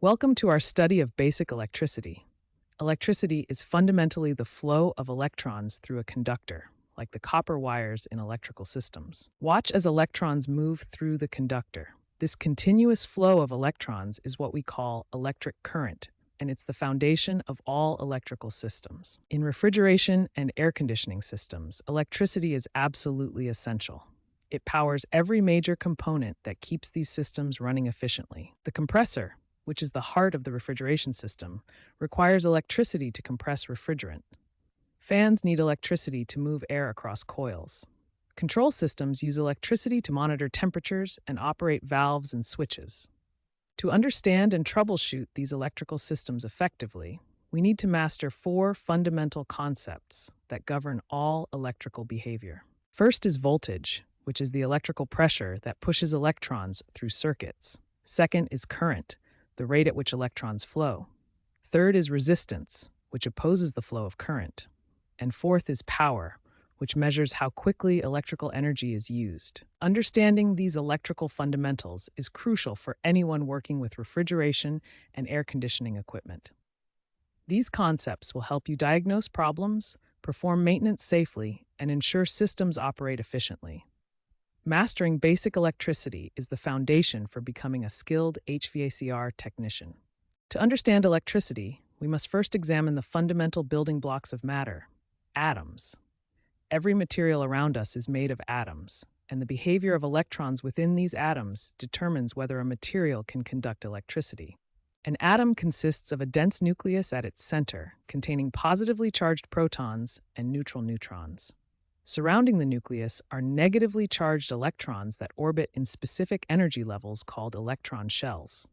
Welcome to our study of basic electricity. Electricity is fundamentally the flow of electrons through a conductor, like the copper wires in electrical systems. Watch as electrons move through the conductor. This continuous flow of electrons is what we call electric current, and it's the foundation of all electrical systems. In refrigeration and air conditioning systems, electricity is absolutely essential. It powers every major component that keeps these systems running efficiently. The compressor, which is the heart of the refrigeration system, requires electricity to compress refrigerant. Fans need electricity to move air across coils. Control systems use electricity to monitor temperatures and operate valves and switches. To understand and troubleshoot these electrical systems effectively, we need to master four fundamental concepts that govern all electrical behavior. First is voltage, which is the electrical pressure that pushes electrons through circuits. Second is current, the rate at which electrons flow. Third is resistance, which opposes the flow of current. And fourth is power, which measures how quickly electrical energy is used. Understanding these electrical fundamentals is crucial for anyone working with refrigeration and air conditioning equipment. These concepts will help you diagnose problems, perform maintenance safely, and ensure systems operate efficiently. Mastering basic electricity is the foundation for becoming a skilled HVACR technician. To understand electricity, we must first examine the fundamental building blocks of matter, atoms. Every material around us is made of atoms, and the behavior of electrons within these atoms determines whether a material can conduct electricity. An atom consists of a dense nucleus at its center, containing positively charged protons and neutral neutrons. Surrounding the nucleus are negatively charged electrons that orbit in specific energy levels called electron shells.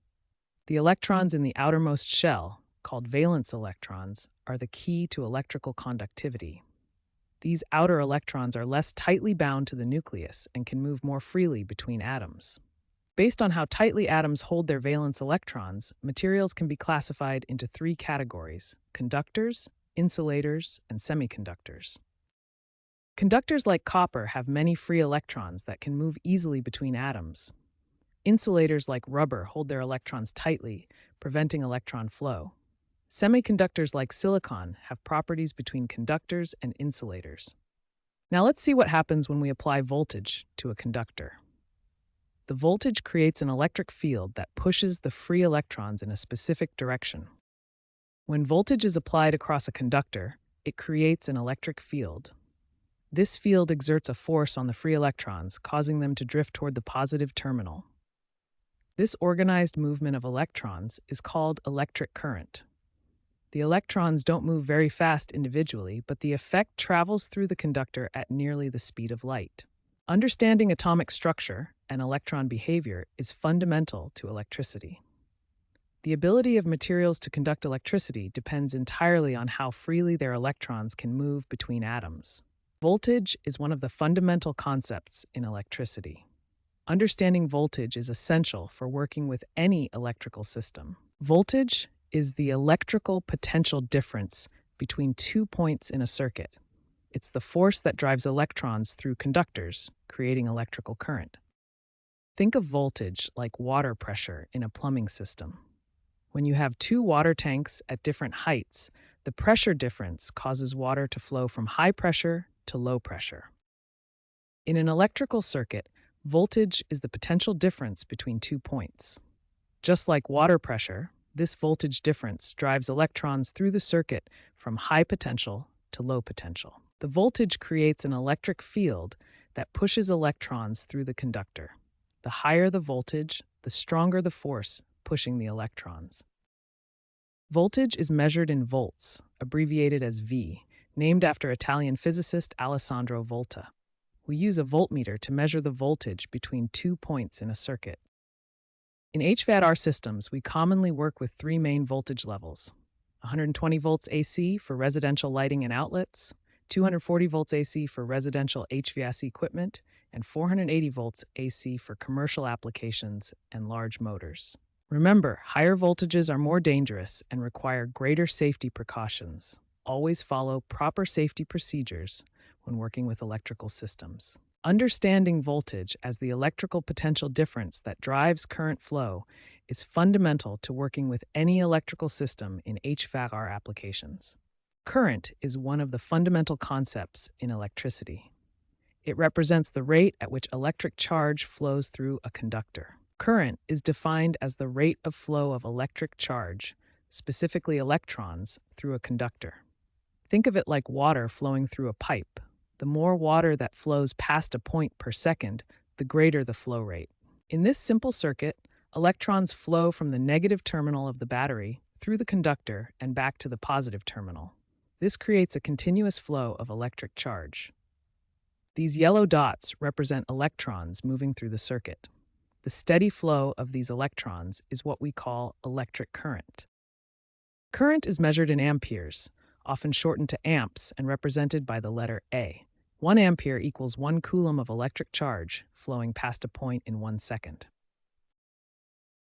The electrons in the outermost shell, called valence electrons, are the key to electrical conductivity. These outer electrons are less tightly bound to the nucleus and can move more freely between atoms. Based on how tightly atoms hold their valence electrons, materials can be classified into three categories: conductors, insulators, and semiconductors. Conductors like copper have many free electrons that can move easily between atoms. Insulators like rubber hold their electrons tightly, preventing electron flow. Semiconductors like silicon have properties between conductors and insulators. Now let's see what happens when we apply voltage to a conductor. The voltage creates an electric field that pushes the free electrons in a specific direction. When voltage is applied across a conductor, it creates an electric field. This field exerts a force on the free electrons, causing them to drift toward the positive terminal. This organized movement of electrons is called electric current. The electrons don't move very fast individually, but the effect travels through the conductor at nearly the speed of light. Understanding atomic structure and electron behavior is fundamental to electricity. The ability of materials to conduct electricity depends entirely on how freely their electrons can move between atoms. Voltage is one of the fundamental concepts in electricity. Understanding voltage is essential for working with any electrical system. Voltage is the electrical potential difference between 2 points in a circuit. It's the force that drives electrons through conductors, creating electrical current. Think of voltage like water pressure in a plumbing system. When you have two water tanks at different heights, the pressure difference causes water to flow from high pressure to low pressure. In an electrical circuit, voltage is the potential difference between 2 points. Just like water pressure, this voltage difference drives electrons through the circuit from high potential to low potential. The voltage creates an electric field that pushes electrons through the conductor. The higher the voltage, the stronger the force pushing the electrons. Voltage is measured in volts, abbreviated as V, named after Italian physicist Alessandro Volta. We use a voltmeter to measure the voltage between 2 points in a circuit. In HVACR systems, we commonly work with three main voltage levels: 120 volts AC for residential lighting and outlets, 240 volts AC for residential HVAC equipment, and 480 volts AC for commercial applications and large motors. Remember, higher voltages are more dangerous and require greater safety precautions. Always follow proper safety procedures when working with electrical systems. Understanding voltage as the electrical potential difference that drives current flow is fundamental to working with any electrical system in HVAC/R applications. Current is one of the fundamental concepts in electricity. It represents the rate at which electric charge flows through a conductor. Current is defined as the rate of flow of electric charge, specifically electrons, through a conductor. Think of it like water flowing through a pipe. The more water that flows past a point per second, the greater the flow rate. In this simple circuit, electrons flow from the negative terminal of the battery through the conductor and back to the positive terminal. This creates a continuous flow of electric charge. These yellow dots represent electrons moving through the circuit. The steady flow of these electrons is what we call electric current. Current is measured in amperes, often shortened to amps and represented by the letter A. 1 ampere equals 1 coulomb of electric charge flowing past a point in 1 second.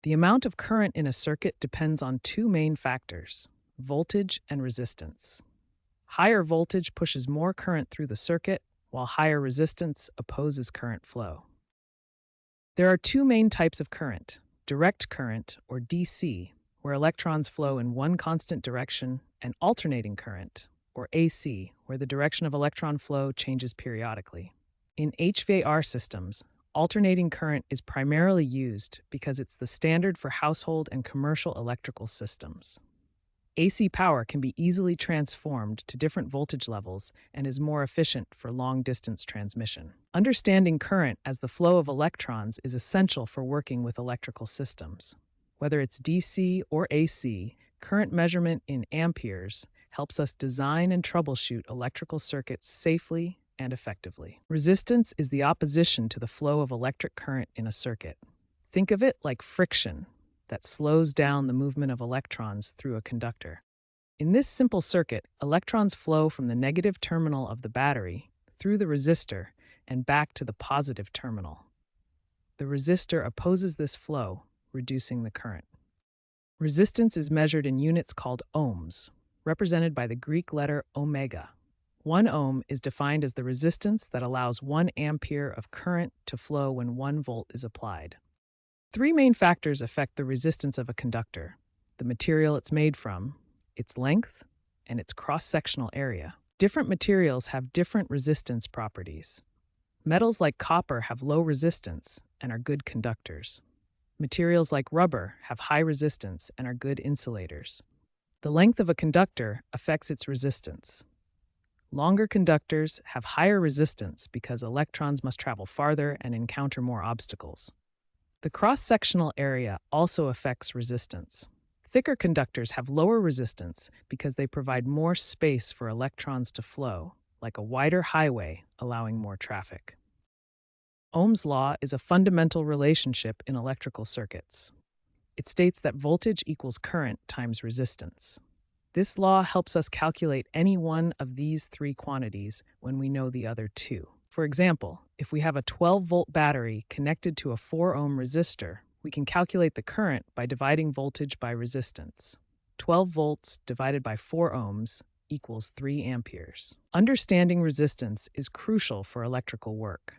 The amount of current in a circuit depends on two main factors: voltage and resistance. Higher voltage pushes more current through the circuit, while higher resistance opposes current flow. There are two main types of current: direct current, or DC, where electrons flow in one constant direction, and alternating current, or AC, where the direction of electron flow changes periodically. In HVAC/R systems, alternating current is primarily used because it's the standard for household and commercial electrical systems. AC power can be easily transformed to different voltage levels and is more efficient for long-distance transmission. Understanding current as the flow of electrons is essential for working with electrical systems. Whether it's DC or AC, current measurement in amperes helps us design and troubleshoot electrical circuits safely and effectively. Resistance is the opposition to the flow of electric current in a circuit. Think of it like friction that slows down the movement of electrons through a conductor. In this simple circuit, electrons flow from the negative terminal of the battery through the resistor and back to the positive terminal. The resistor opposes this flow, reducing the current. Resistance is measured in units called ohms, represented by the Greek letter omega. 1 ohm is defined as the resistance that allows 1 ampere of current to flow when 1 volt is applied. Three main factors affect the resistance of a conductor: the material it's made from, its length, and its cross-sectional area. Different materials have different resistance properties. Metals like copper have low resistance and are good conductors. Materials like rubber have high resistance and are good insulators. The length of a conductor affects its resistance. Longer conductors have higher resistance because electrons must travel farther and encounter more obstacles. The cross-sectional area also affects resistance. Thicker conductors have lower resistance because they provide more space for electrons to flow, like a wider highway allowing more traffic. Ohm's law is a fundamental relationship in electrical circuits. It states that voltage equals current times resistance. This law helps us calculate any one of these three quantities when we know the other two. For example, if we have a 12-volt battery connected to a 4-ohm resistor, we can calculate the current by dividing voltage by resistance. 12 volts divided by 4 ohms equals 3 amperes. Understanding resistance is crucial for electrical work.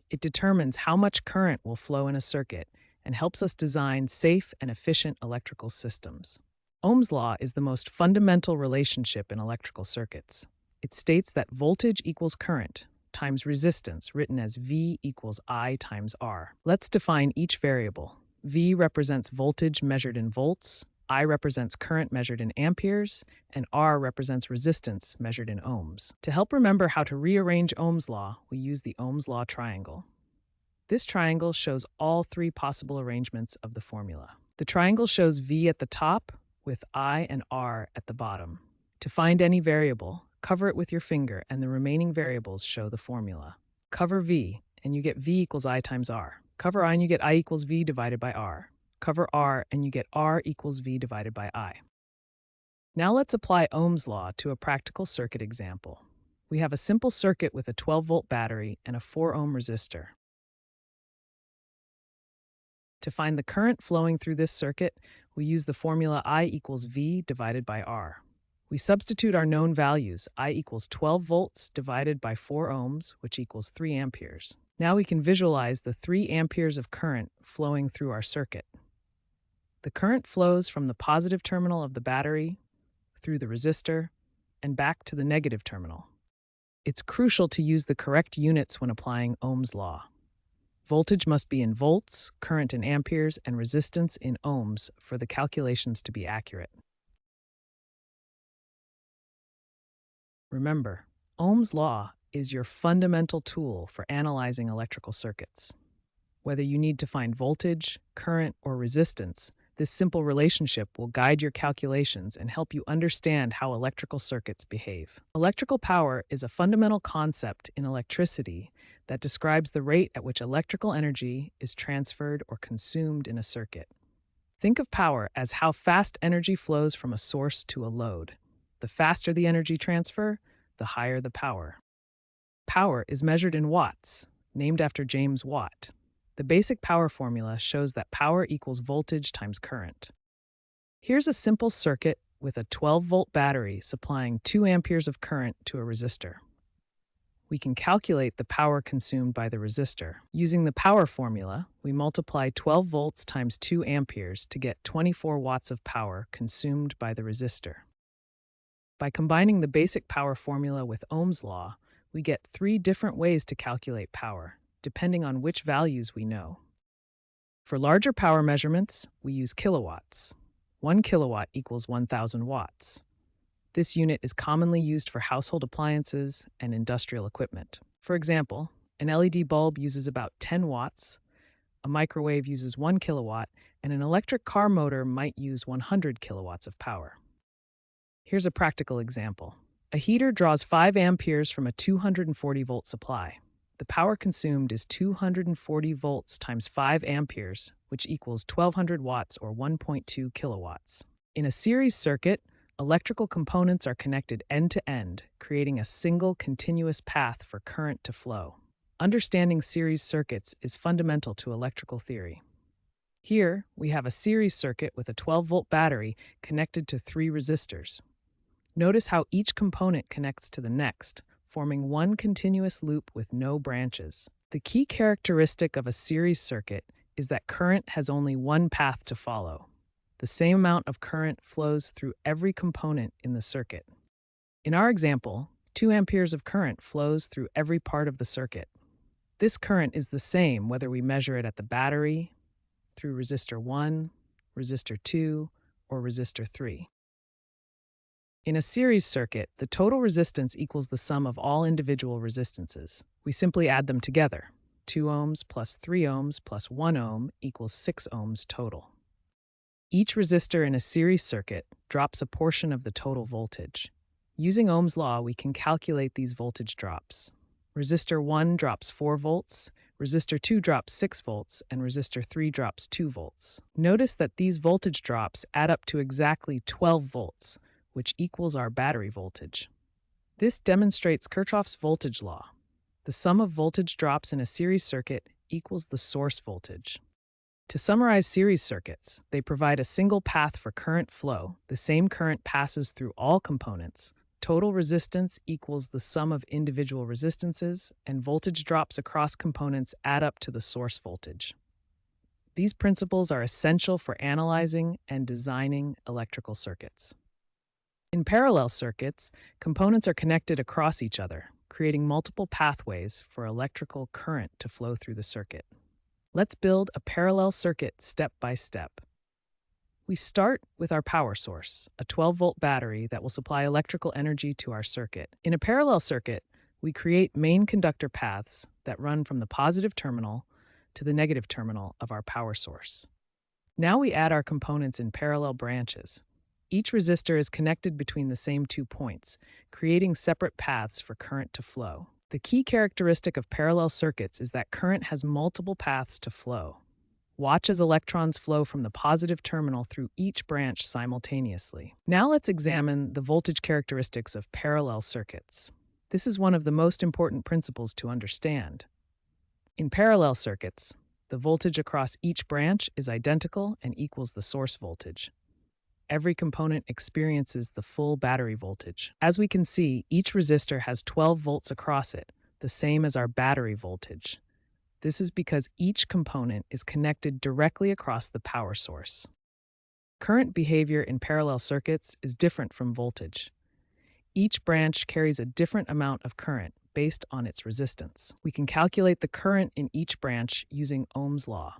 It determines how much current will flow in a circuit and helps us design safe and efficient electrical systems. Ohm's law is the most fundamental relationship in electrical circuits. It states that voltage equals current times resistance, written as V equals I times R. Let's define each variable. V represents voltage measured in volts, I represents current measured in amperes, and R represents resistance measured in ohms. To help remember how to rearrange Ohm's law, we use the Ohm's law triangle. This triangle shows all three possible arrangements of the formula. The triangle shows V at the top with I and R at the bottom. To find any variable, cover it with your finger and the remaining variables show the formula. Cover V and you get V equals I times R. Cover I and you get I equals V divided by R. Cover R and you get R equals V divided by I. Now let's apply Ohm's law to a practical circuit example. We have a simple circuit with a 12-volt battery and a 4-ohm resistor. To find the current flowing through this circuit, we use the formula I equals V divided by R. We substitute our known values. I equals 12 volts divided by 4 ohms, which equals 3 amperes. Now we can visualize the 3 amperes of current flowing through our circuit. The current flows from the positive terminal of the battery through the resistor and back to the negative terminal. It's crucial to use the correct units when applying Ohm's law. Voltage must be in volts, current in amperes, and resistance in ohms for the calculations to be accurate. Remember, Ohm's law is your fundamental tool for analyzing electrical circuits. Whether you need to find voltage, current, or resistance, this simple relationship will guide your calculations and help you understand how electrical circuits behave. Electrical power is a fundamental concept in electricity that describes the rate at which electrical energy is transferred or consumed in a circuit. Think of power as how fast energy flows from a source to a load. The faster the energy transfer, the higher the power. Power is measured in watts, named after James Watt. The basic power formula shows that power equals voltage times current. Here's a simple circuit with a 12-volt battery supplying 2 amperes of current to a resistor. We can calculate the power consumed by the resistor. Using the power formula, we multiply 12 volts times 2 amperes to get 24 watts of power consumed by the resistor. By combining the basic power formula with Ohm's law, we get 3 different ways to calculate power, depending on which values we know. For larger power measurements, we use kilowatts. 1 kilowatt equals 1,000 watts. This unit is commonly used for household appliances and industrial equipment. For example, an LED bulb uses about 10 watts, a microwave uses 1 kilowatt, and an electric car motor might use 100 kilowatts of power. Here's a practical example. A heater draws 5 amperes from a 240-volt supply. The power consumed is 240 volts times 5 amperes, which equals 1,200 watts or 1.2 kilowatts. In a series circuit, electrical components are connected end-to-end, creating a single continuous path for current to flow. Understanding series circuits is fundamental to electrical theory. Here, we have a series circuit with a 12-volt battery connected to 3 resistors. Notice how each component connects to the next, forming one continuous loop with no branches. The key characteristic of a series circuit is that current has only one path to follow. The same amount of current flows through every component in the circuit. In our example, 2 amperes of current flows through every part of the circuit. This current is the same whether we measure it at the battery, through resistor 1, resistor 2, or resistor 3. In a series circuit, the total resistance equals the sum of all individual resistances. We simply add them together. 2 ohms plus 3 ohms plus 1 ohm equals 6 ohms total. Each resistor in a series circuit drops a portion of the total voltage. Using Ohm's law, we can calculate these voltage drops. Resistor 1 drops 4 volts, resistor 2 drops 6 volts, and resistor 3 drops 2 volts. Notice that these voltage drops add up to exactly 12 volts, which equals our battery voltage. This demonstrates Kirchhoff's voltage law. The sum of voltage drops in a series circuit equals the source voltage. To summarize series circuits, they provide a single path for current flow. The same current passes through all components. Total resistance equals the sum of individual resistances, and voltage drops across components add up to the source voltage. These principles are essential for analyzing and designing electrical circuits. In parallel circuits, components are connected across each other, creating multiple pathways for electrical current to flow through the circuit. Let's build a parallel circuit step by step. We start with our power source, a 12-volt battery that will supply electrical energy to our circuit. In a parallel circuit, we create main conductor paths that run from the positive terminal to the negative terminal of our power source. Now we add our components in parallel branches. Each resistor is connected between the same 2 points, creating separate paths for current to flow. The key characteristic of parallel circuits is that current has multiple paths to flow. Watch as electrons flow from the positive terminal through each branch simultaneously. Now let's examine the voltage characteristics of parallel circuits. This is one of the most important principles to understand. In parallel circuits, the voltage across each branch is identical and equals the source voltage. Every component experiences the full battery voltage. As we can see, each resistor has 12 volts across it, the same as our battery voltage. This is because each component is connected directly across the power source. Current behavior in parallel circuits is different from voltage. Each branch carries a different amount of current based on its resistance. We can calculate the current in each branch using Ohm's law.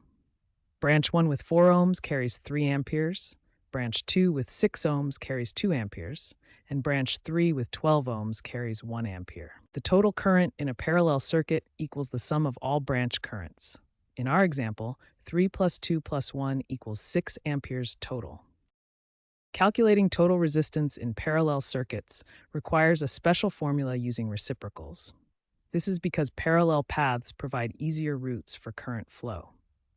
Branch 1 with 4 ohms carries 3 amperes, branch 2 with 6 ohms carries 2 amperes, and branch 3 with 12 ohms carries 1 ampere. The total current in a parallel circuit equals the sum of all branch currents. In our example, 3 plus 2 plus 1 equals 6 amperes total. Calculating total resistance in parallel circuits requires a special formula using reciprocals. This is because parallel paths provide easier routes for current flow.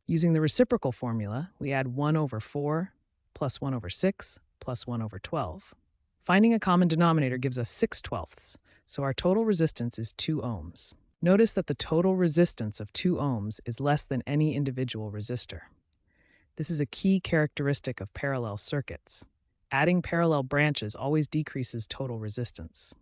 Using the reciprocal formula, we add 1 over 4 plus 1 over 6 plus 1 over 12. Finding a common denominator gives us 6/12, so our total resistance is 2 ohms. Notice that the total resistance of 2 ohms is less than any individual resistor. This is a key characteristic of parallel circuits. Adding parallel branches always decreases total resistance.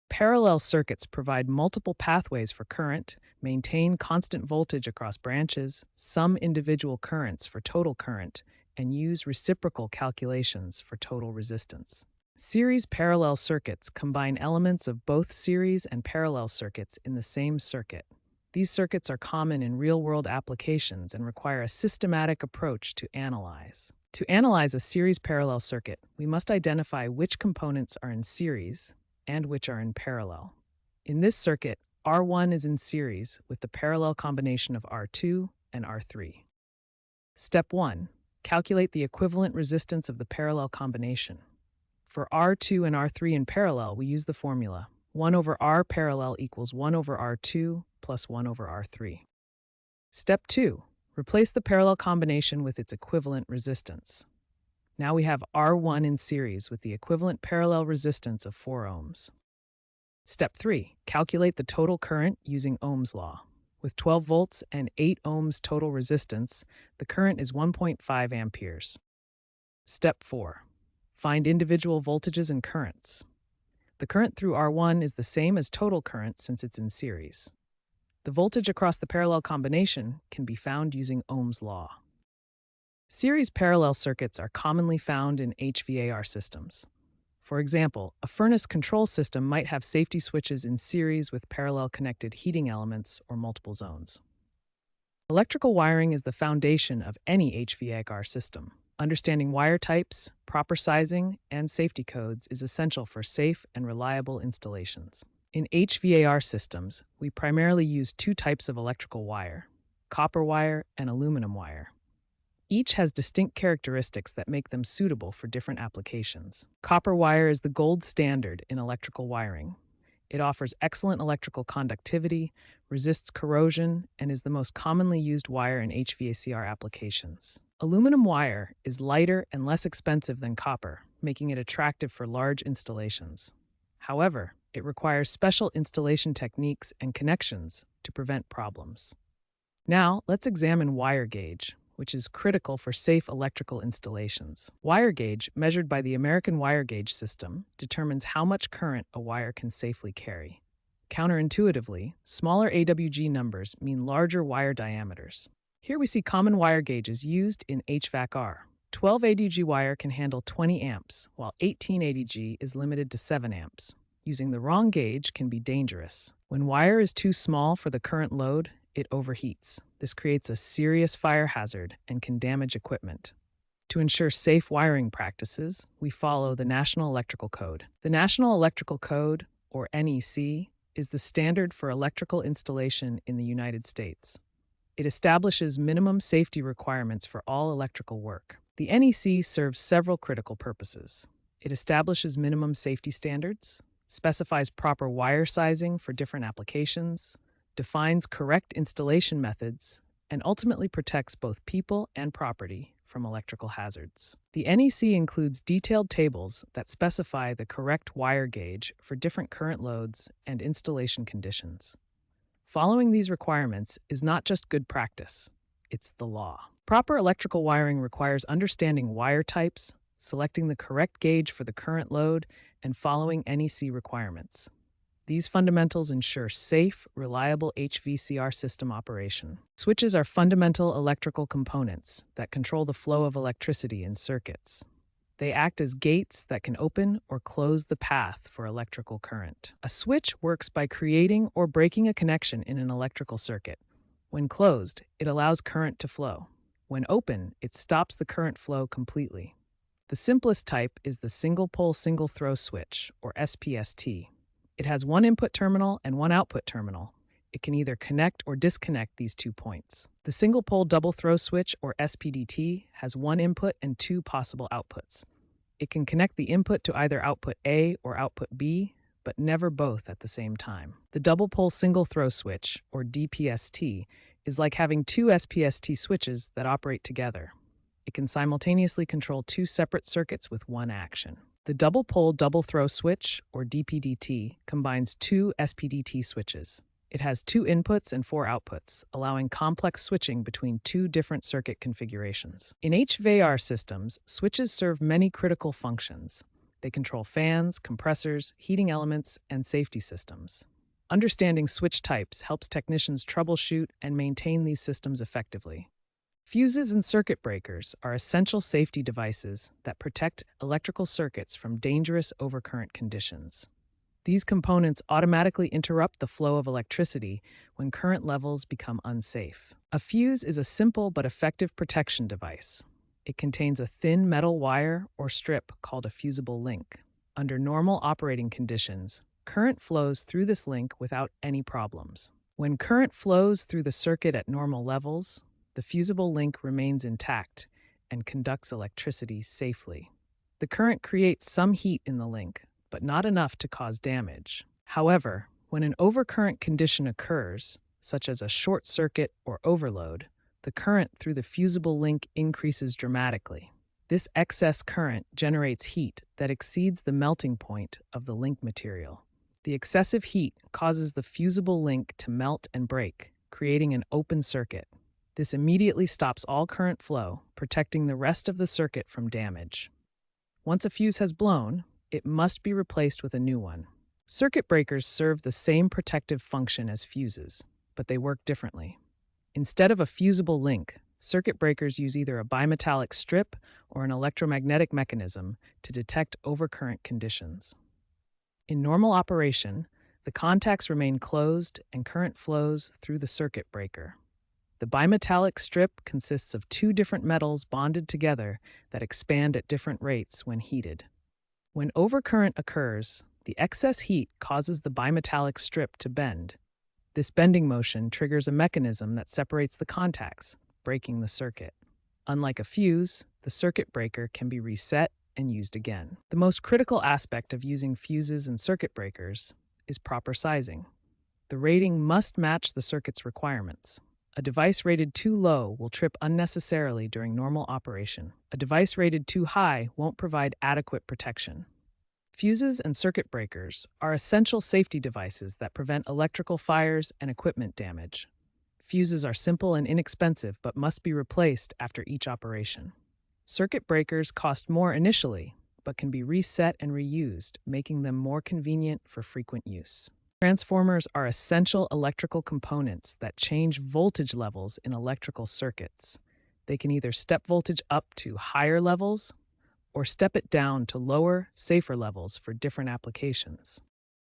Parallel circuits provide multiple pathways for current, maintain constant voltage across branches, sum individual currents for total current, and use reciprocal calculations for total resistance. Series parallel circuits combine elements of both series and parallel circuits in the same circuit. These circuits are common in real-world applications and require a systematic approach to analyze. To analyze a series parallel circuit, we must identify which components are in series and which are in parallel. In this circuit, R1 is in series with the parallel combination of R2 and R3. Step 1. Calculate the equivalent resistance of the parallel combination. For R2 and R3 in parallel, we use the formula 1 over R parallel equals 1 over R2 plus 1 over R3. Step 2. Replace the parallel combination with its equivalent resistance. Now we have R1 in series with the equivalent parallel resistance of 4 ohms. Step 3. Calculate the total current using Ohm's law. With 12 volts and 8 ohms total resistance, the current is 1.5 amperes. Step 4. Find individual voltages and currents. The current through R1 is the same as total current since it's in series. The voltage across the parallel combination can be found using Ohm's law. Series parallel circuits are commonly found in HVAR systems. For example, a furnace control system might have safety switches in series with parallel connected heating elements or multiple zones. Electrical wiring is the foundation of any HVAC system. Understanding wire types, proper sizing, and safety codes is essential for safe and reliable installations. In HVAC systems, we primarily use 2 types of electrical wire: copper wire and aluminum wire. Each has distinct characteristics that make them suitable for different applications. Copper wire is the gold standard in electrical wiring. It offers excellent electrical conductivity, resists corrosion, and is the most commonly used wire in HVACR applications. Aluminum wire is lighter and less expensive than copper, making it attractive for large installations. However, it requires special installation techniques and connections to prevent problems. Now, let's examine wire gauge, which is critical for safe electrical installations. Wire gauge, measured by the American Wire Gauge System, determines how much current a wire can safely carry. Counterintuitively, smaller AWG numbers mean larger wire diameters. Here we see common wire gauges used in HVAC-R. 12 ADG wire can handle 20 amps, while 18 ADG is limited to 7 amps. Using the wrong gauge can be dangerous. When wire is too small for the current load, it overheats. This creates a serious fire hazard and can damage equipment. To ensure safe wiring practices, we follow the National Electrical Code. The National Electrical Code, or NEC, is the standard for electrical installation in the United States. It establishes minimum safety requirements for all electrical work. The NEC serves several critical purposes. It establishes minimum safety standards, specifies proper wire sizing for different applications, defines correct installation methods, and ultimately protects both people and property from electrical hazards. The NEC includes detailed tables that specify the correct wire gauge for different current loads and installation conditions. Following these requirements is not just good practice, it's the law. Proper electrical wiring requires understanding wire types, selecting the correct gauge for the current load, and following NEC requirements. These fundamentals ensure safe, reliable HVCR system operation. Switches are fundamental electrical components that control the flow of electricity in circuits. They act as gates that can open or close the path for electrical current. A switch works by creating or breaking a connection in an electrical circuit. When closed, it allows current to flow. When open, it stops the current flow completely. The simplest type is the single-pole single-throw switch, or SPST. It has one input terminal and one output terminal. It can either connect or disconnect these 2 points. The single-pole double-throw switch, or SPDT, has one input and 2 possible outputs. It can connect the input to either output A or output B, but never both at the same time. The double-pole single-throw switch, or DPST, is like having 2 SPST switches that operate together. It can simultaneously control 2 separate circuits with one action. The double-pole double-throw switch, or DPDT, combines 2 SPDT switches. It has 2 inputs and 4 outputs, allowing complex switching between 2 different circuit configurations. In HVAR systems, switches serve many critical functions. They control fans, compressors, heating elements, and safety systems. Understanding switch types helps technicians troubleshoot and maintain these systems effectively. Fuses and circuit breakers are essential safety devices that protect electrical circuits from dangerous overcurrent conditions. These components automatically interrupt the flow of electricity when current levels become unsafe. A fuse is a simple but effective protection device. It contains a thin metal wire or strip called a fusible link. Under normal operating conditions, current flows through this link without any problems. When current flows through the circuit at normal levels, the fusible link remains intact and conducts electricity safely. The current creates some heat in the link, but not enough to cause damage. However, when an overcurrent condition occurs, such as a short circuit or overload, the current through the fusible link increases dramatically. This excess current generates heat that exceeds the melting point of the link material. The excessive heat causes the fusible link to melt and break, creating an open circuit. This immediately stops all current flow, protecting the rest of the circuit from damage. Once a fuse has blown, it must be replaced with a new one. Circuit breakers serve the same protective function as fuses, but they work differently. Instead of a fusible link, circuit breakers use either a bimetallic strip or an electromagnetic mechanism to detect overcurrent conditions. In normal operation, the contacts remain closed and current flows through the circuit breaker. The bimetallic strip consists of 2 different metals bonded together that expand at different rates when heated. When overcurrent occurs, the excess heat causes the bimetallic strip to bend. This bending motion triggers a mechanism that separates the contacts, breaking the circuit. Unlike a fuse, the circuit breaker can be reset and used again. The most critical aspect of using fuses and circuit breakers is proper sizing. The rating must match the circuit's requirements. A device rated too low will trip unnecessarily during normal operation. A device rated too high won't provide adequate protection. Fuses and circuit breakers are essential safety devices that prevent electrical fires and equipment damage. Fuses are simple and inexpensive but must be replaced after each operation. Circuit breakers cost more initially, but can be reset and reused, making them more convenient for frequent use. Transformers are essential electrical components that change voltage levels in electrical circuits. They can either step voltage up to higher levels or step it down to lower, safer levels for different applications.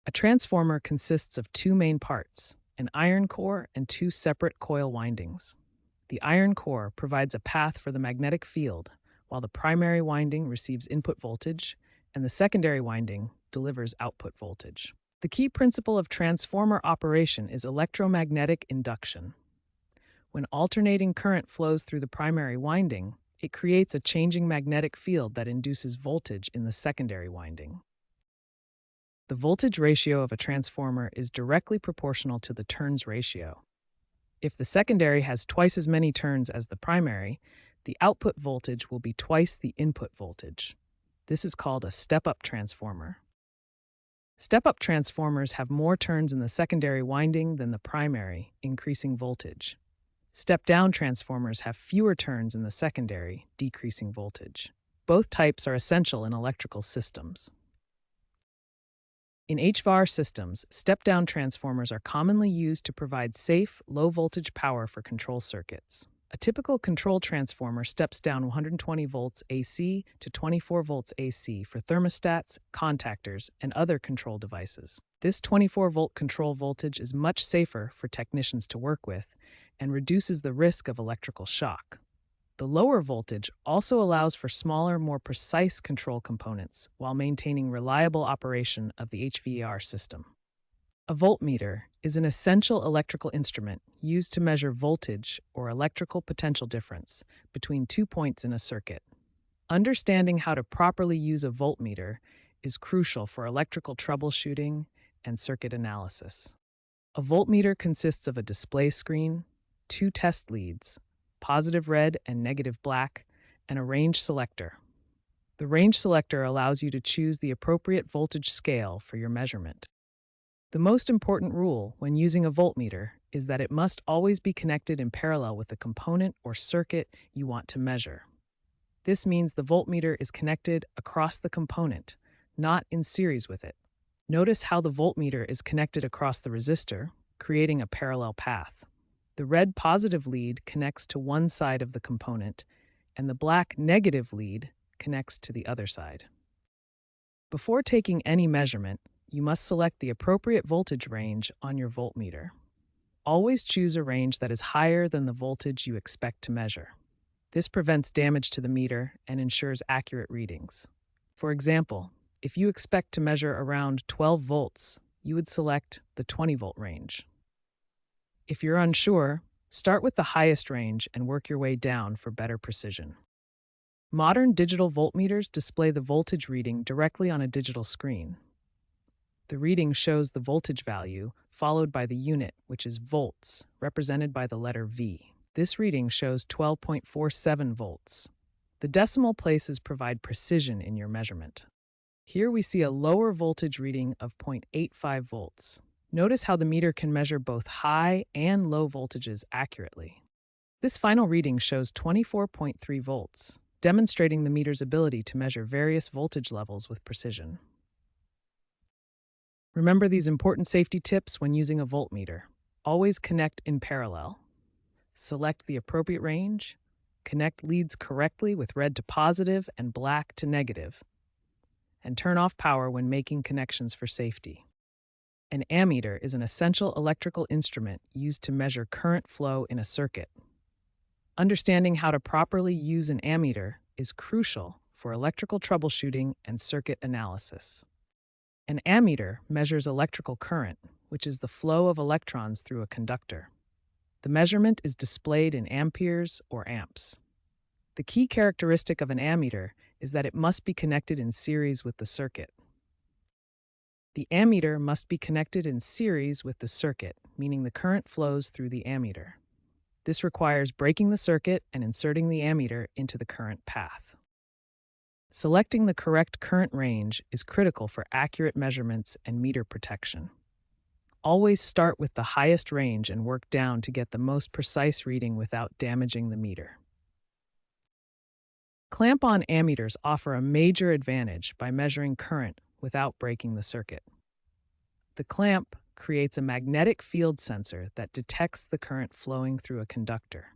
A transformer consists of 2 main parts, an iron core and 2 separate coil windings. The iron core provides a path for the magnetic field, while the primary winding receives input voltage and the secondary winding delivers output voltage. The key principle of transformer operation is electromagnetic induction. When alternating current flows through the primary winding, it creates a changing magnetic field that induces voltage in the secondary winding. The voltage ratio of a transformer is directly proportional to the turns ratio. If the secondary has twice as many turns as the primary, the output voltage will be twice the input voltage. This is called a step-up transformer. Step-up transformers have more turns in the secondary winding than the primary, increasing voltage. Step-down transformers have fewer turns in the secondary, decreasing voltage. Both types are essential in electrical systems. In HVAR systems, step-down transformers are commonly used to provide safe, low-voltage power for control circuits. A typical control transformer steps down 120 volts AC to 24 volts AC for thermostats, contactors, and other control devices. This 24-volt control voltage is much safer for technicians to work with and reduces the risk of electrical shock. The lower voltage also allows for smaller, more precise control components while maintaining reliable operation of the HVAR system. A voltmeter is an essential electrical instrument used to measure voltage or electrical potential difference between 2 points in a circuit. Understanding how to properly use a voltmeter is crucial for electrical troubleshooting and circuit analysis. A voltmeter consists of a display screen, 2 test leads, positive red and negative black, and a range selector. The range selector allows you to choose the appropriate voltage scale for your measurement. The most important rule when using a voltmeter is that it must always be connected in parallel with the component or circuit you want to measure. This means the voltmeter is connected across the component, not in series with it. Notice how the voltmeter is connected across the resistor, creating a parallel path. The red positive lead connects to one side of the component, and the black negative lead connects to the other side. Before taking any measurement, you must select the appropriate voltage range on your voltmeter. Always choose a range that is higher than the voltage you expect to measure. This prevents damage to the meter and ensures accurate readings. For example, if you expect to measure around 12 volts, you would select the 20-volt range. If you're unsure, start with the highest range and work your way down for better precision. Modern digital voltmeters display the voltage reading directly on a digital screen. The reading shows the voltage value, followed by the unit, which is volts, represented by the letter V. This reading shows 12.47 volts. The decimal places provide precision in your measurement. Here we see a lower voltage reading of 0.85 volts. Notice how the meter can measure both high and low voltages accurately. This final reading shows 24.3 volts, demonstrating the meter's ability to measure various voltage levels with precision. Remember these important safety tips when using a voltmeter. Always connect in parallel. Select the appropriate range. Connect leads correctly with red to positive and black to negative. And turn off power when making connections for safety. An ammeter is an essential electrical instrument used to measure current flow in a circuit. Understanding how to properly use an ammeter is crucial for electrical troubleshooting and circuit analysis. An ammeter measures electrical current, which is the flow of electrons through a conductor. The measurement is displayed in amperes or amps. The key characteristic of an ammeter is that it must be connected in series with the circuit. The ammeter must be connected in series with the circuit, meaning the current flows through the ammeter. This requires breaking the circuit and inserting the ammeter into the current path. Selecting the correct current range is critical for accurate measurements and meter protection. Always start with the highest range and work down to get the most precise reading without damaging the meter. Clamp-on ammeters offer a major advantage by measuring current without breaking the circuit. The clamp creates a magnetic field sensor that detects the current flowing through a conductor.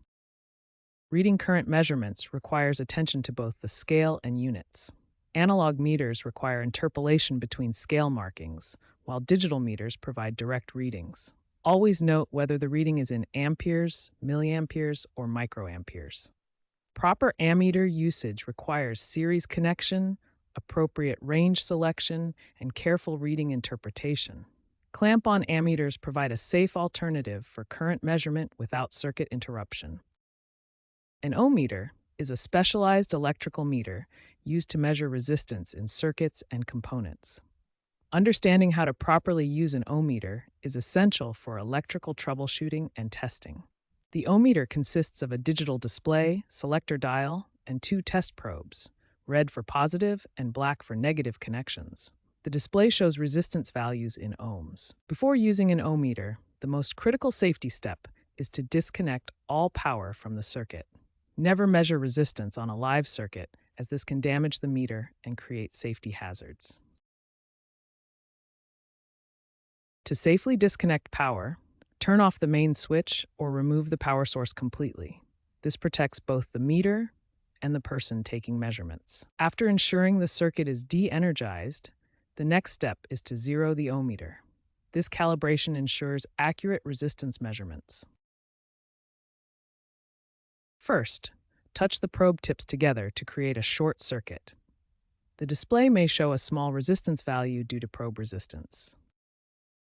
Reading current measurements requires attention to both the scale and units. Analog meters require interpolation between scale markings, while digital meters provide direct readings. Always note whether the reading is in amperes, milliamperes, or microamperes. Proper ammeter usage requires series connection, appropriate range selection, and careful reading interpretation. Clamp-on ammeters provide a safe alternative for current measurement without circuit interruption. An ohmmeter is a specialized electrical meter used to measure resistance in circuits and components. Understanding how to properly use an ohmmeter is essential for electrical troubleshooting and testing. The ohmmeter consists of a digital display, selector dial, and 2 test probes, red for positive and black for negative connections. The display shows resistance values in ohms. Before using an ohmmeter, the most critical safety step is to disconnect all power from the circuit. Never measure resistance on a live circuit, as this can damage the meter and create safety hazards. To safely disconnect power, turn off the main switch or remove the power source completely. This protects both the meter and the person taking measurements. After ensuring the circuit is de-energized, the next step is to zero the ohm meter. This calibration ensures accurate resistance measurements. First, touch the probe tips together to create a short circuit. The display may show a small resistance value due to probe resistance.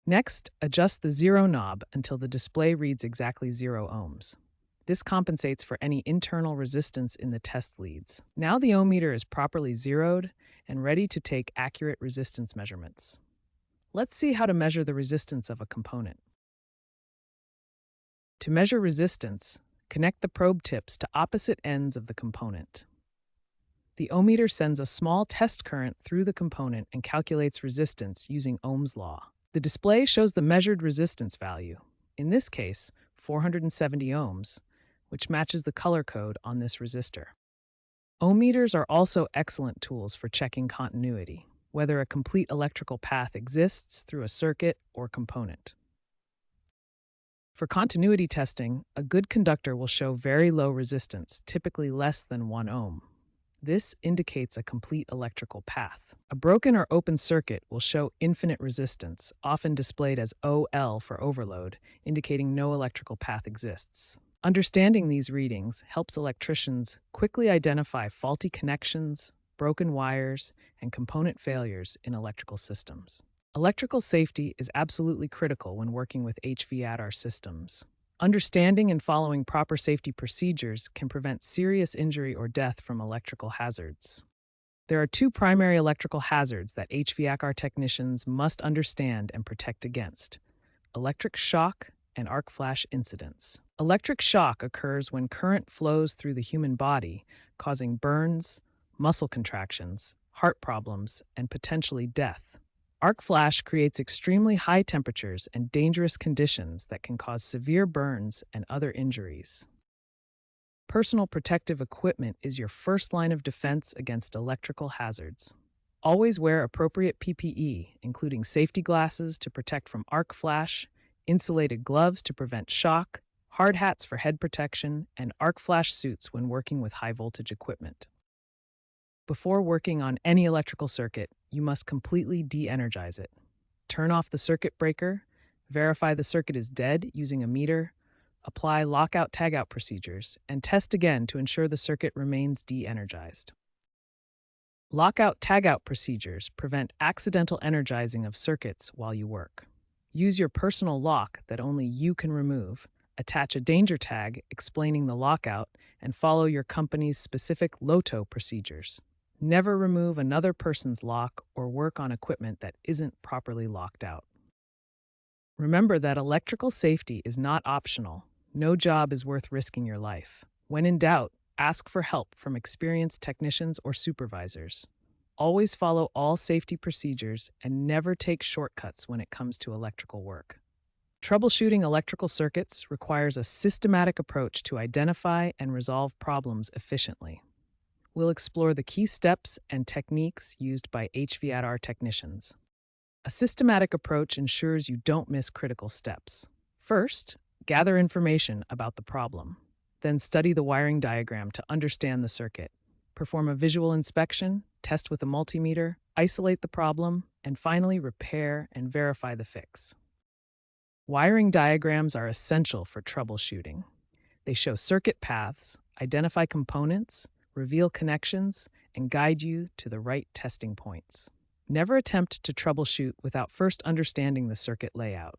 Next, adjust the zero knob until the display reads exactly 0 ohms. This compensates for any internal resistance in the test leads. Now the ohm meter is properly zeroed and ready to take accurate resistance measurements. Let's see how to measure the resistance of a component. To measure resistance, connect the probe tips to opposite ends of the component. The ohm meter sends a small test current through the component and calculates resistance using Ohm's law. The display shows the measured resistance value, in this case, 470 ohms, which matches the color code on this resistor. Ohm meters are also excellent tools for checking continuity, whether a complete electrical path exists through a circuit or component. For continuity testing, a good conductor will show very low resistance, typically less than 1 ohm. This indicates a complete electrical path. A broken or open circuit will show infinite resistance, often displayed as OL for overload, indicating no electrical path exists. Understanding these readings helps electricians quickly identify faulty connections, broken wires, and component failures in electrical systems. Electrical safety is absolutely critical when working with HVAC systems. Understanding and following proper safety procedures can prevent serious injury or death from electrical hazards. There are 2 primary electrical hazards that HVAC technicians must understand and protect against: electric shock and arc flash incidents. Electric shock occurs when current flows through the human body, causing burns, muscle contractions, heart problems, and potentially death. Arc flash creates extremely high temperatures and dangerous conditions that can cause severe burns and other injuries. Personal protective equipment is your first line of defense against electrical hazards. Always wear appropriate PPE, including safety glasses to protect from arc flash, insulated gloves to prevent shock, hard hats for head protection, and arc flash suits when working with high-voltage equipment. Before working on any electrical circuit, you must completely de-energize it. Turn off the circuit breaker, verify the circuit is dead using a meter, apply lockout-tagout procedures, and test again to ensure the circuit remains de-energized. Lockout-tagout procedures prevent accidental energizing of circuits while you work. Use your personal lock that only you can remove, attach a danger tag explaining the lockout, and follow your company's specific LOTO procedures. Never remove another person's lock or work on equipment that isn't properly locked out. Remember that electrical safety is not optional. No job is worth risking your life. When in doubt, ask for help from experienced technicians or supervisors. Always follow all safety procedures and never take shortcuts when it comes to electrical work. Troubleshooting electrical circuits requires a systematic approach to identify and resolve problems efficiently. We'll explore the key steps and techniques used by HVAC technicians. A systematic approach ensures you don't miss critical steps. First, gather information about the problem. Then study the wiring diagram to understand the circuit. Perform a visual inspection, test with a multimeter, isolate the problem, and finally repair and verify the fix. Wiring diagrams are essential for troubleshooting. They show circuit paths, identify components, reveal connections, and guide you to the right testing points. Never attempt to troubleshoot without first understanding the circuit layout.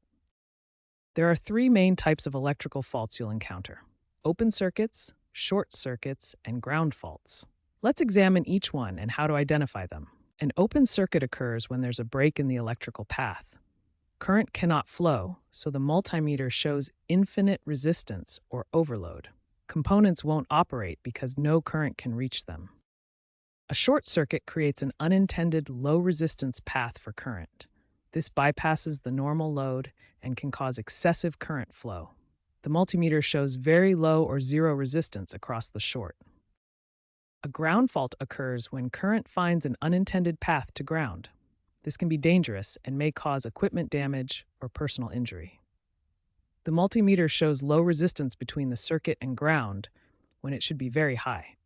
There are 3 main types of electrical faults you'll encounter: open circuits, short circuits, and ground faults. Let's examine each one and how to identify them. An open circuit occurs when there's a break in the electrical path. Current cannot flow, so the multimeter shows infinite resistance or overload. Components won't operate because no current can reach them. A short circuit creates an unintended low-resistance path for current. This bypasses the normal load and can cause excessive current flow. The multimeter shows very low or zero resistance across the short. A ground fault occurs when current finds an unintended path to ground. This can be dangerous and may cause equipment damage or personal injury. The multimeter shows low resistance between the circuit and ground when it should be very high.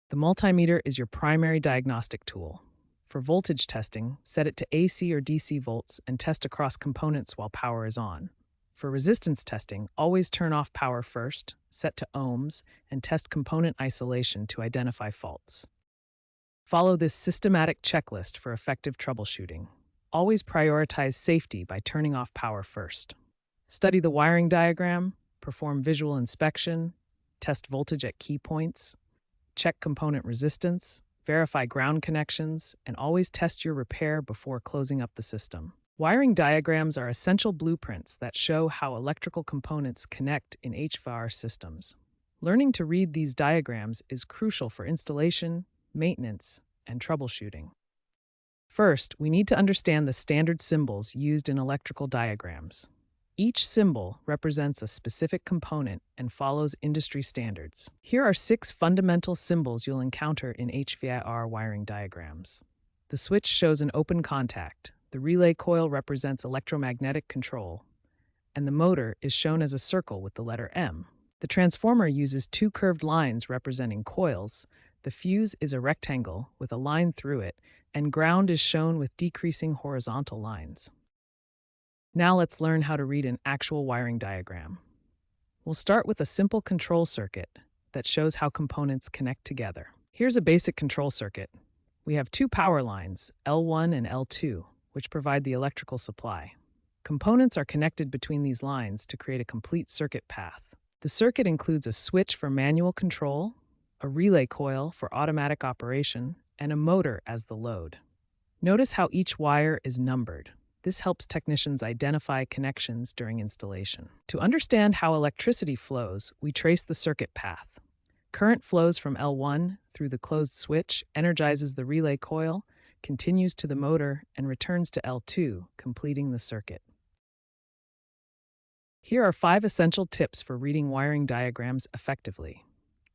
The multimeter is your primary diagnostic tool. For voltage testing, set it to AC or DC volts and test across components while power is on. For resistance testing, always turn off power first, set to ohms, and test component isolation to identify faults. Follow this systematic checklist for effective troubleshooting. Always prioritize safety by turning off power first. Study the wiring diagram, perform visual inspection, test voltage at key points, check component resistance, verify ground connections, and always test your repair before closing up the system. Wiring diagrams are essential blueprints that show how electrical components connect in HVAC systems. Learning to read these diagrams is crucial for installation, maintenance, and troubleshooting. First, we need to understand the standard symbols used in electrical diagrams. Each symbol represents a specific component and follows industry standards. Here are 6 fundamental symbols you'll encounter in HVAC wiring diagrams. The switch shows an open contact, the relay coil represents electromagnetic control, and the motor is shown as a circle with the letter M. The transformer uses 2 curved lines representing coils, the fuse is a rectangle with a line through it, and ground is shown with decreasing horizontal lines. Now let's learn how to read an actual wiring diagram. We'll start with a simple control circuit that shows how components connect together. Here's a basic control circuit. We have 2 power lines, L1 and L2, which provide the electrical supply. Components are connected between these lines to create a complete circuit path. The circuit includes a switch for manual control, a relay coil for automatic operation, and a motor as the load. Notice how each wire is numbered. This helps technicians identify connections during installation. To understand how electricity flows, we trace the circuit path. Current flows from L1 through the closed switch, energizes the relay coil, continues to the motor, and returns to L2, completing the circuit. Here are 5 essential tips for reading wiring diagrams effectively.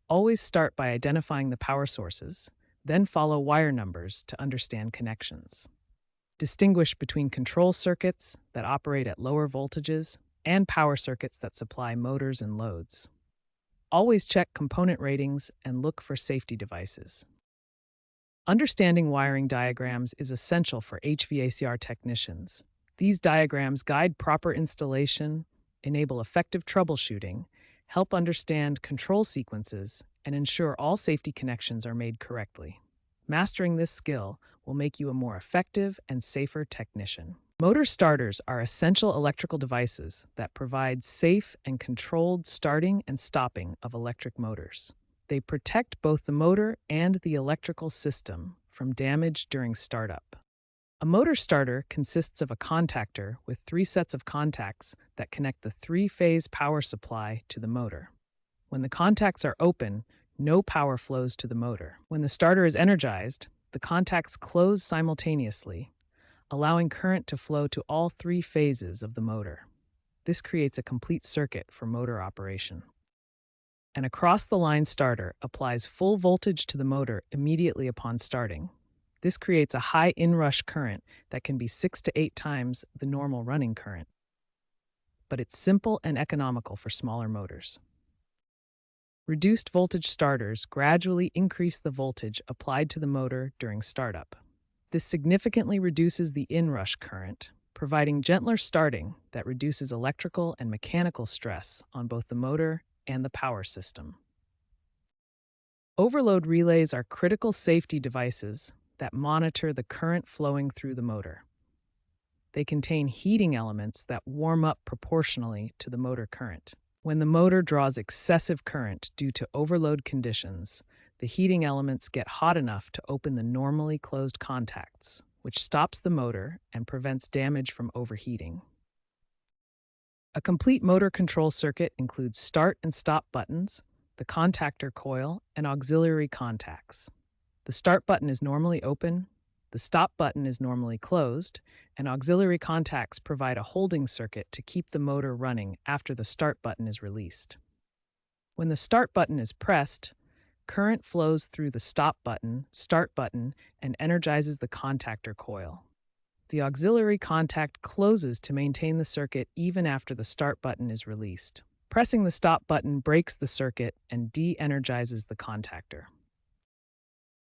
Always start by identifying the power sources, then follow wire numbers to understand connections. Distinguish between control circuits that operate at lower voltages and power circuits that supply motors and loads. Always check component ratings and look for safety devices. Understanding wiring diagrams is essential for HVACR technicians. These diagrams guide proper installation, enable effective troubleshooting, help understand control sequences, and ensure all safety connections are made correctly. Mastering this skill will make you a more effective and safer technician. Motor starters are essential electrical devices that provide safe and controlled starting and stopping of electric motors. They protect both the motor and the electrical system from damage during startup. A motor starter consists of a contactor with 3 sets of contacts that connect the 3-phase power supply to the motor. When the contacts are open, no power flows to the motor. When the starter is energized, the contacts close simultaneously, allowing current to flow to all 3 phases of the motor. This creates a complete circuit for motor operation. An across-the-line starter applies full voltage to the motor immediately upon starting. This creates a high inrush current that can be 6 to 8 times the normal running current. But it's simple and economical for smaller motors. Reduced voltage starters gradually increase the voltage applied to the motor during startup. This significantly reduces the inrush current, providing gentler starting that reduces electrical and mechanical stress on both the motor and the power system. Overload relays are critical safety devices that monitor the current flowing through the motor. They contain heating elements that warm up proportionally to the motor current. When the motor draws excessive current due to overload conditions, the heating elements get hot enough to open the normally closed contacts, which stops the motor and prevents damage from overheating. A complete motor control circuit includes start and stop buttons, the contactor coil, and auxiliary contacts. The start button is normally open, the stop button is normally closed, and auxiliary contacts provide a holding circuit to keep the motor running after the start button is released. When the start button is pressed, Current flows through the stop button, start button, and energizes the contactor coil. The auxiliary contact closes to maintain the circuit even after the start button is released. Pressing the stop button breaks the circuit and de-energizes the contactor.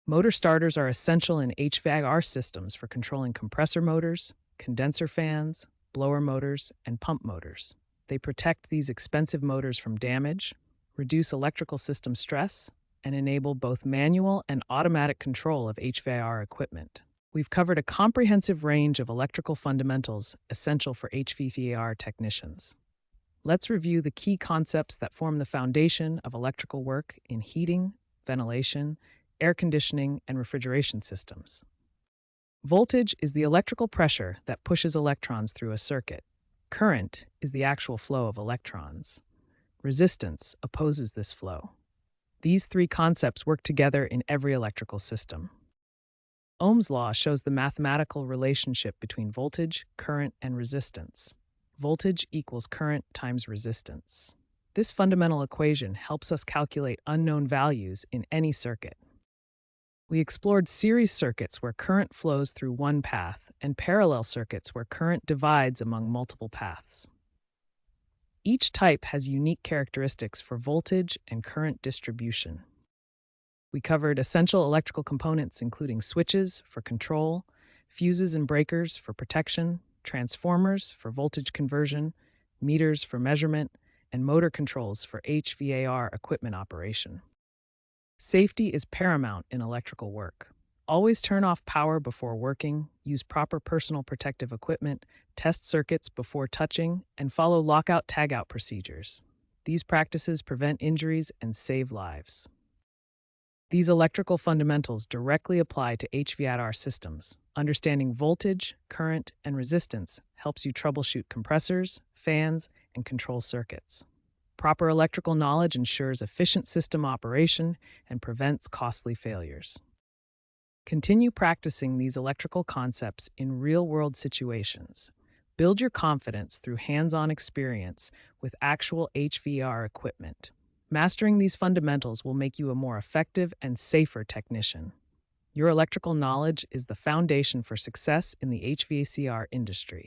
Motor starters are essential in HVAC systems for controlling compressor motors, condenser fans, blower motors, and pump motors. They protect these expensive motors from damage, reduce electrical system stress, and enable both manual and automatic control of HVAC equipment. We've covered a comprehensive range of electrical fundamentals essential for HVAC technicians. Let's review the key concepts that form the foundation of electrical work in heating, ventilation, air conditioning, and refrigeration systems. Voltage is the electrical pressure that pushes electrons through a circuit. Current is the actual flow of electrons. Resistance opposes this flow. These three concepts work together in every electrical system. Ohm's law shows the mathematical relationship between voltage, current, and resistance. Voltage equals current times resistance. This fundamental equation helps us calculate unknown values in any circuit. We explored series circuits where current flows through one path and parallel circuits where current divides among multiple paths. Each type has unique characteristics for voltage and current distribution. We covered essential electrical components including switches for control, fuses and breakers for protection, transformers for voltage conversion, meters for measurement, and motor controls for HVAC equipment operation. Safety is paramount in electrical work. Always turn off power before working, use proper personal protective equipment, test circuits before touching, and follow lockout-tagout procedures. These practices prevent injuries and save lives. These electrical fundamentals directly apply to HVAC systems. Understanding voltage, current, and resistance helps you troubleshoot compressors, fans, and control circuits. Proper electrical knowledge ensures efficient system operation and prevents costly failures. Continue practicing these electrical concepts in real-world situations. Build your confidence through hands-on experience with actual HVAC equipment. Mastering these fundamentals will make you a more effective and safer technician. Your electrical knowledge is the foundation for success in the HVAC industry.